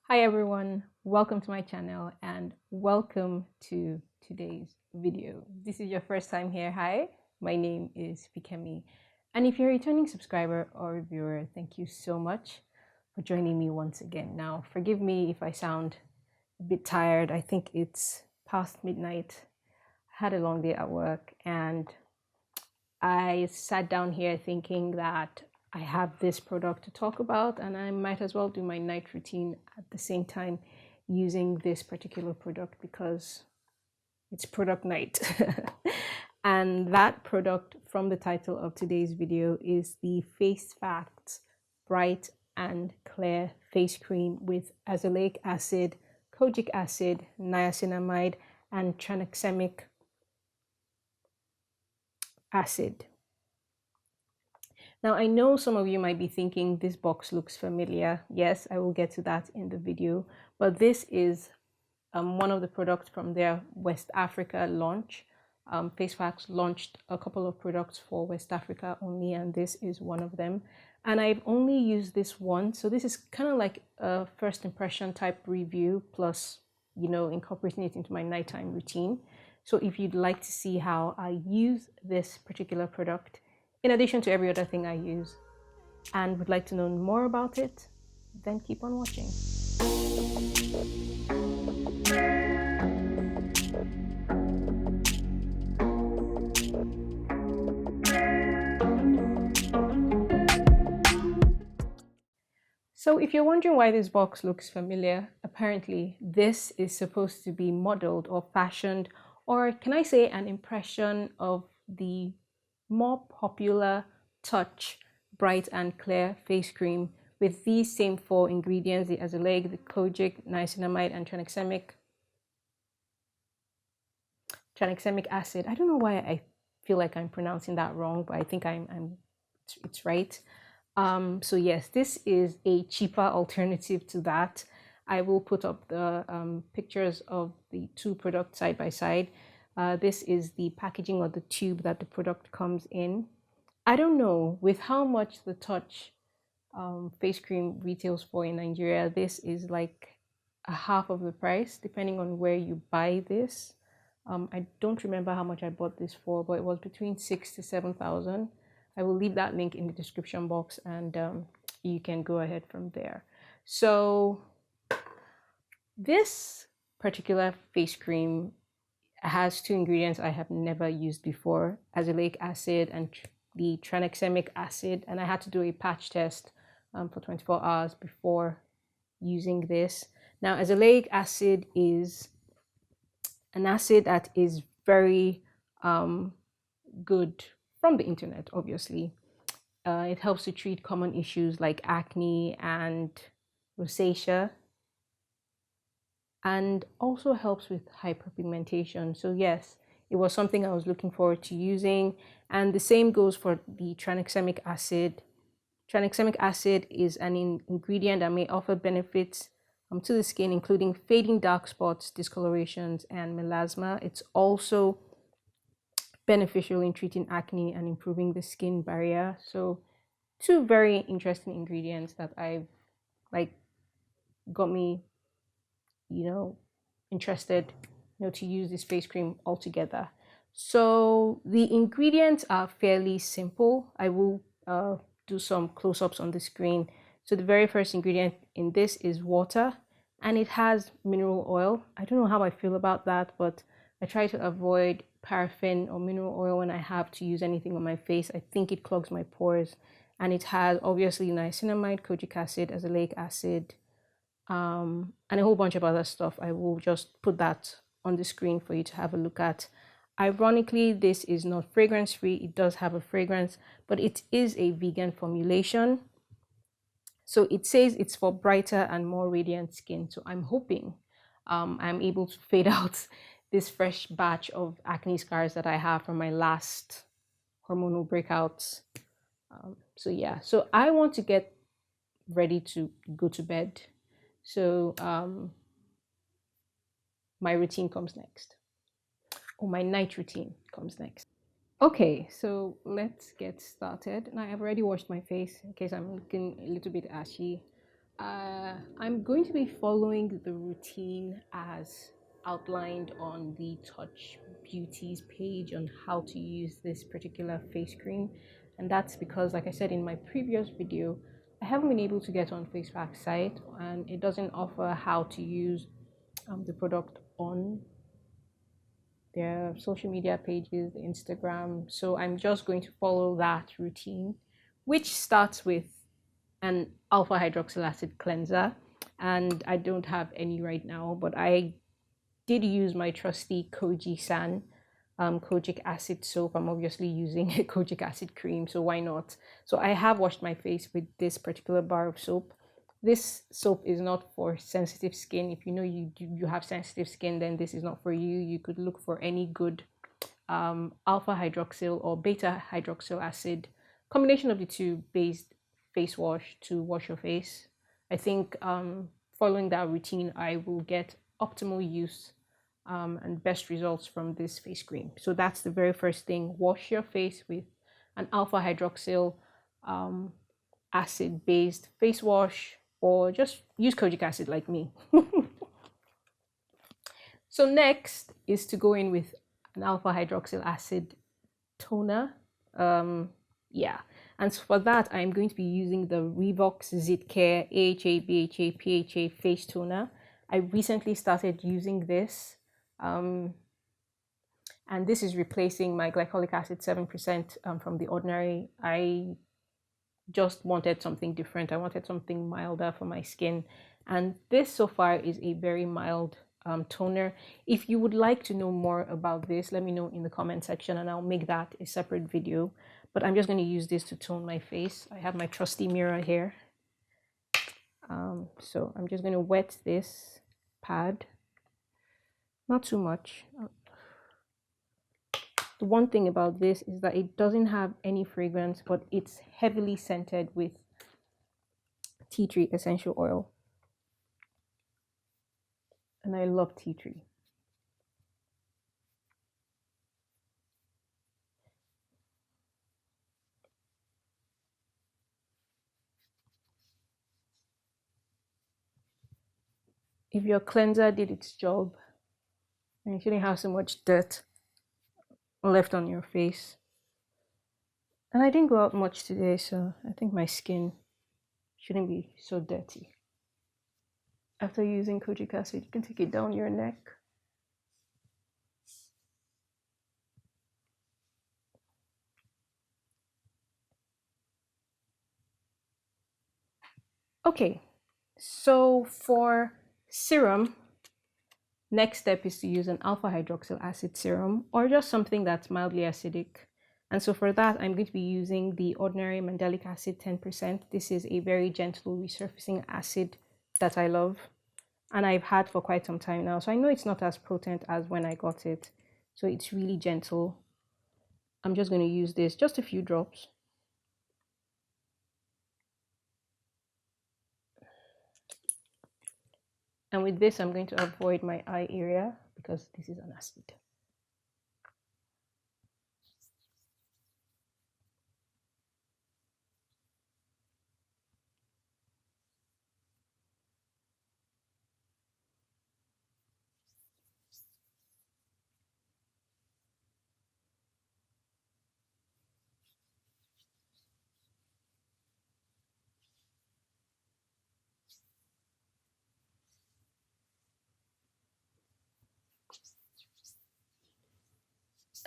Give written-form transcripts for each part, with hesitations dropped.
Hi everyone, welcome to my channel and welcome to today's video. This is your first time here. Hi, my name is Fikemi, and if you're a returning subscriber or viewer, thank you so much for joining me once again. Now, forgive me if I sound a bit tired. I think it's past midnight. I had a long day at work and I sat down here thinking that I have this product to talk about and I might as well do my night routine at the same time using this particular product because it's product night. And that product from the title of today's video is the Facefacts Bright and Clear Face Cream with Azelaic Acid, Kojic Acid, Niacinamide, and Tranexamic Acid. Now, I know some of you might be thinking this box looks familiar. Yes, I will get to that in the video, but this is one of the products from their West Africa launch. Facefacts launched a couple of products for West Africa only, and this is one of them. And I've only used this once, so this is kind of like a first impression type review, plus, incorporating it into my nighttime routine. So if you'd like to see how I use this particular product, in addition to every other thing I use, and would like to know more about it, then keep on watching. So if you're wondering why this box looks familiar, apparently this is supposed to be modeled or fashioned, or can I say an impression of the more popular Touch Bright and Clear face cream with these same four ingredients: the Azelaic, the Kojic, Niacinamide, and Tranexamic acid. I don't know why I feel like I'm pronouncing that wrong, but I think it's right. So yes, this is a cheaper alternative to that. I will put up the pictures of the two products side by side. This is the packaging or the tube that the product comes in. I don't know, with how much the Touch face cream retails for in Nigeria, this is like a half of the price, depending on where you buy this. I don't remember how much I bought this for, but it was between 6,000 to 7,000. I will leave that link in the description box and you can go ahead from there. So this particular face cream has two ingredients I have never used before: azelaic acid and the tranexamic acid, and I had to do a patch test for 24 hours before using this. Now, azelaic acid is an acid that is very good from the internet, obviously. It helps to treat common issues like acne and rosacea, and also helps with hyperpigmentation. So yes, it was something I was looking forward to using. And the same goes for the tranexamic acid. Tranexamic acid is an ingredient that may offer benefits to the skin, including fading dark spots, discolorations, and melasma. It's also beneficial in treating acne and improving the skin barrier. So two very interesting ingredients that I've got me, interested, to use this face cream altogether. So the ingredients are fairly simple. I will do some close-ups on the screen. So the very first ingredient in this is water, and it has mineral oil. I don't know how I feel about that, but I try to avoid paraffin or mineral oil when I have to use anything on my face. I think it clogs my pores. And it has obviously niacinamide, kojic acid, azelaic acid, and a whole bunch of other stuff. I will just put that on the screen for you to have a look at. Ironically, this is not fragrance free. It does have a fragrance, but it is a vegan formulation. So it says it's for brighter and more radiant skin. So I'm hoping I'm able to fade out this fresh batch of acne scars that I have from my last hormonal breakouts. So yeah, so I want to get ready to go to bed. So my routine comes next, or my night routine comes next. Okay, so let's get started. Now I've already washed my face in case I'm looking a little bit ashy. I'm going to be following the routine as outlined on the Touch Beauties page on how to use this particular face cream. And that's because, like I said in my previous video, I haven't been able to get on Facefacts site and it doesn't offer how to use the product on their social media pages, Instagram. So I'm just going to follow that routine, which starts with an alpha hydroxyl acid cleanser. And I don't have any right now, but I did use my trusty Kojic Kojic Acid soap. I'm obviously using a Kojic Acid cream, so why not? So I have washed my face with this particular bar of soap. This soap is not for sensitive skin. If you know you have sensitive skin, then this is not for you. You could look for any good alpha hydroxyl or beta hydroxyl acid combination of the two based face wash to wash your face. I think following that routine, I will get optimal use and best results from this face cream. So that's the very first thing. Wash your face with an alpha hydroxyl acid based face wash, or just use Kojic acid like me. So next is to go in with an alpha hydroxyl acid toner. Yeah, and so for that I'm going to be using the Revox Zit Care AHA BHA PHA face toner. I recently started using this, and this is replacing my glycolic acid 7% from the ordinary. I just wanted something different. I wanted something milder for my skin, and this so far is a very mild toner. If you would like to know more about this, let me know in the comment section and I'll make that a separate video. But I'm just going to use this to tone my face. I have my trusty mirror here. So I'm just going to wet this pad, not too much. The one thing about this is that it doesn't have any fragrance, but it's heavily scented with tea tree essential oil. And I love tea tree. If your cleanser did its job and you shouldn't have so much dirt left on your face. And I didn't go out much today, so I think my skin shouldn't be so dirty. After using Kojic acid, you can take it down your neck. Okay, so for serum, next step is to use an alpha hydroxyl acid serum or just something that's mildly acidic. And so for that, I'm going to be using the ordinary mandelic acid 10%. This is a very gentle resurfacing acid that I love and I've had for quite some time now. So I know it's not as potent as when I got it. So it's really gentle. I'm just going to use this, just a few drops. And with this, I'm going to avoid my eye area because this is an acid.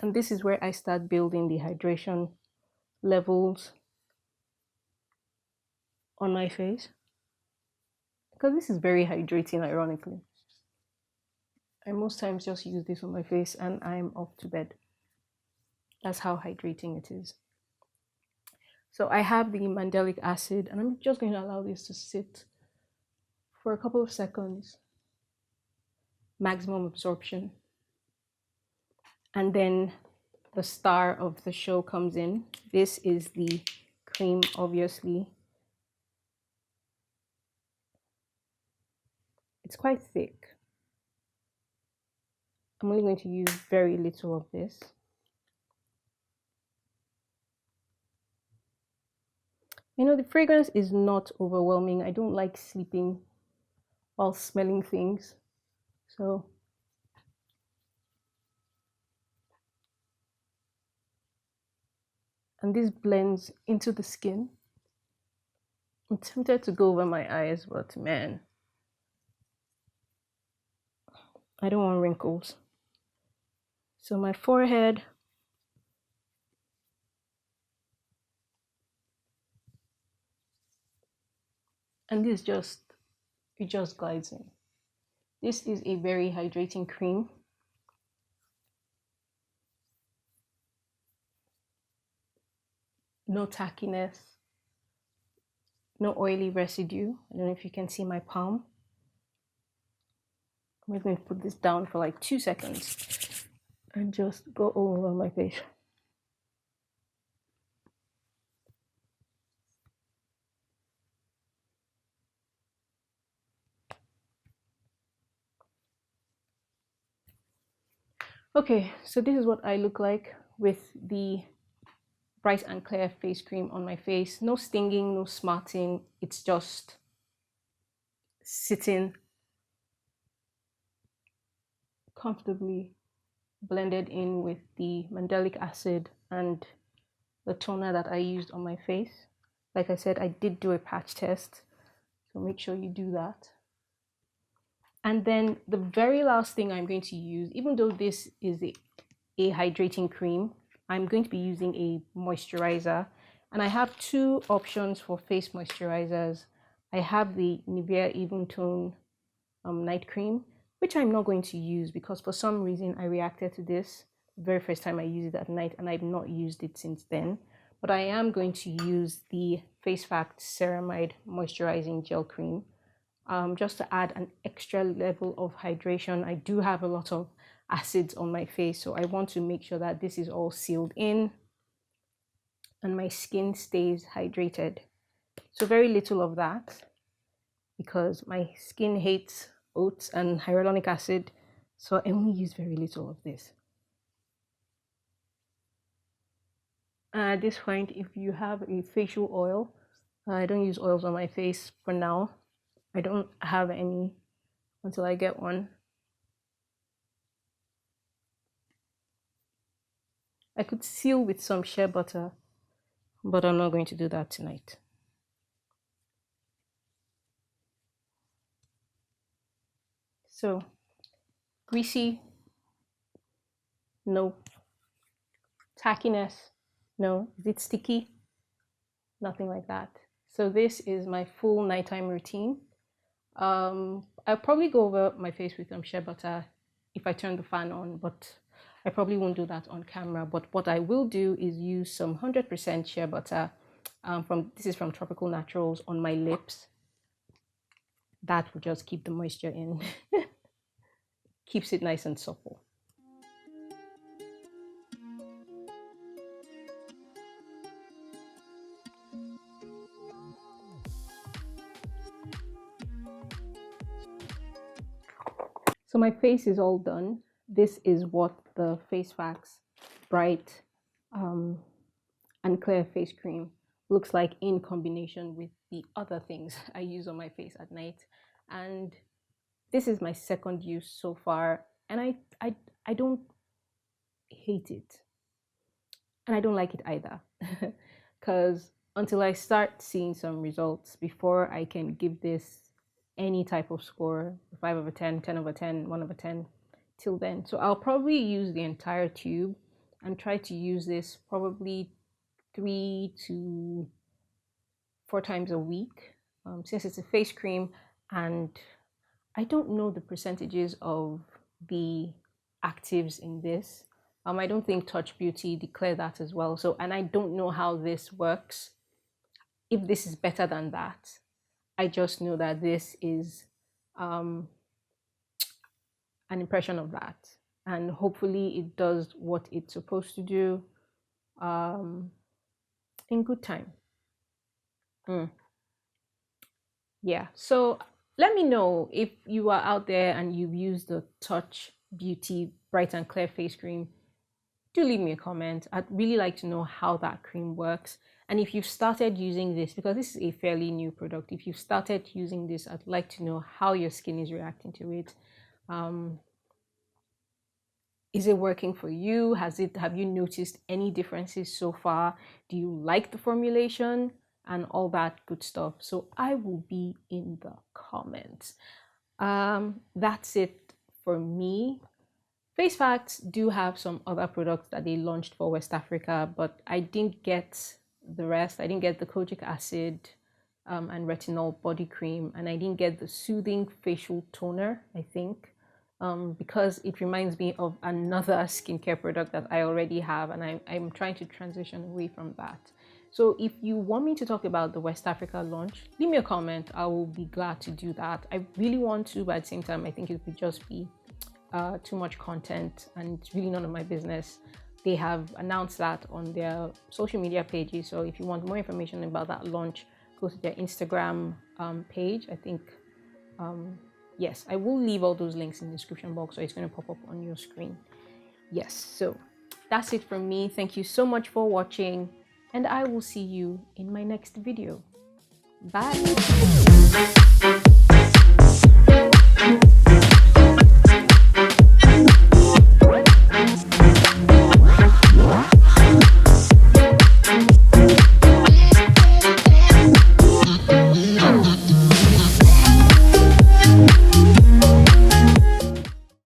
And this is where I start building the hydration levels on my face, because this is very hydrating, ironically. I most times just use this on my face and I'm off to bed. That's how hydrating it is. So I have the mandelic acid and I'm just going to allow this to sit for a couple of seconds, maximum absorption. And then the star of the show comes in. This is the cream, obviously. It's quite thick. I'm only going to use very little of this. You know, the fragrance is not overwhelming. I don't like sleeping while smelling things. So, and this blends into the skin. I'm tempted to go over my eyes, but man, I don't want wrinkles. So my forehead, and this just, it just glides in. This is a very hydrating cream. No tackiness, no oily residue. I don't know if you can see my palm. I'm going to put this down for like 2 seconds and just go all over my face. Okay, so this is what I look like with the Bright and Clear face cream on my face. No stinging, no smarting. It's just sitting comfortably blended in with the mandelic acid and the toner that I used on my face. Like I said, I did do a patch test, so make sure you do that. And then the very last thing I'm going to use, even though this is a hydrating cream, I'm going to be using a moisturizer. And I have two options for face moisturizers. I have the Nivea Even Tone night cream, which I'm not going to use because for some reason I reacted to this the very first time I used it at night, and I've not used it since then. But I am going to use the Facefacts Ceramide Moisturizing Gel Cream, just to add an extra level of hydration. I do have a lot of acids on my face, so I want to make sure that this is all sealed in and my skin stays hydrated. So very little of that because my skin hates oats and hyaluronic acid, so I only use very little of this. At this point, if you have a facial oil, I don't use oils on my face for now. I don't have any until I get one. I could seal with some shea butter, but I'm not going to do that tonight. So, greasy, no. Tackiness, no. Is it sticky? Nothing like that. So this is my full nighttime routine. I'll probably go over my face with shea butter if I turn the fan on, but I probably won't do that on camera. But what I will do is use some 100% shea butter this is from Tropical Naturals on my lips. That will just keep the moisture in, keeps it nice and supple. So my face is all done. This is what the Facefacts Bright and Clear face cream looks like in combination with the other things I use on my face at night. And this is my second use so far, and I don't hate it, and I don't like it either, because until I start seeing some results before I can give this any type of score, 5 over 10, 10 over 10, 1 over 10, till then. So I'll probably use the entire tube and try to use this probably 3 to 4 times a week, since it's a face cream, and I don't know the percentages of the actives in this. I don't think Touch Beauty declare that as well. So, and I don't know how this works, if this is better than that. I just know that this is an impression of that. And hopefully it does what it's supposed to do in good time. Yeah, so let me know if you are out there and you've used the Touch Beauty Bright and Clear face cream. Do leave me a comment. I'd really like to know how that cream works. And if you've started using this, because this is a fairly new product, if you've started using this, I'd like to know how your skin is reacting to it. Is it working for you? Have you noticed any differences so far? Do you like the formulation and all that good stuff? So I will be in the comments. That's it for me. Facefacts do have some other products that they launched for West Africa, but I didn't get the rest. I didn't get the Kojic Acid and Retinol body cream, and I didn't get the Soothing Facial Toner, I think, because it reminds me of another skincare product that I already have, and I'm trying to transition away from that. So if you want me to talk about the West Africa launch, leave me a comment. I will be glad to do that. I really want to, but at the same time, I think it would just be too much content and it's really none of my business. They have announced that on their social media pages, so if you want more information about that launch, go to their Instagram page. I think yes, I will leave all those links in the description box, so it's going to pop up on your screen. Yes, so that's it from me. Thank you so much for watching, and I will see you in my next video. Bye.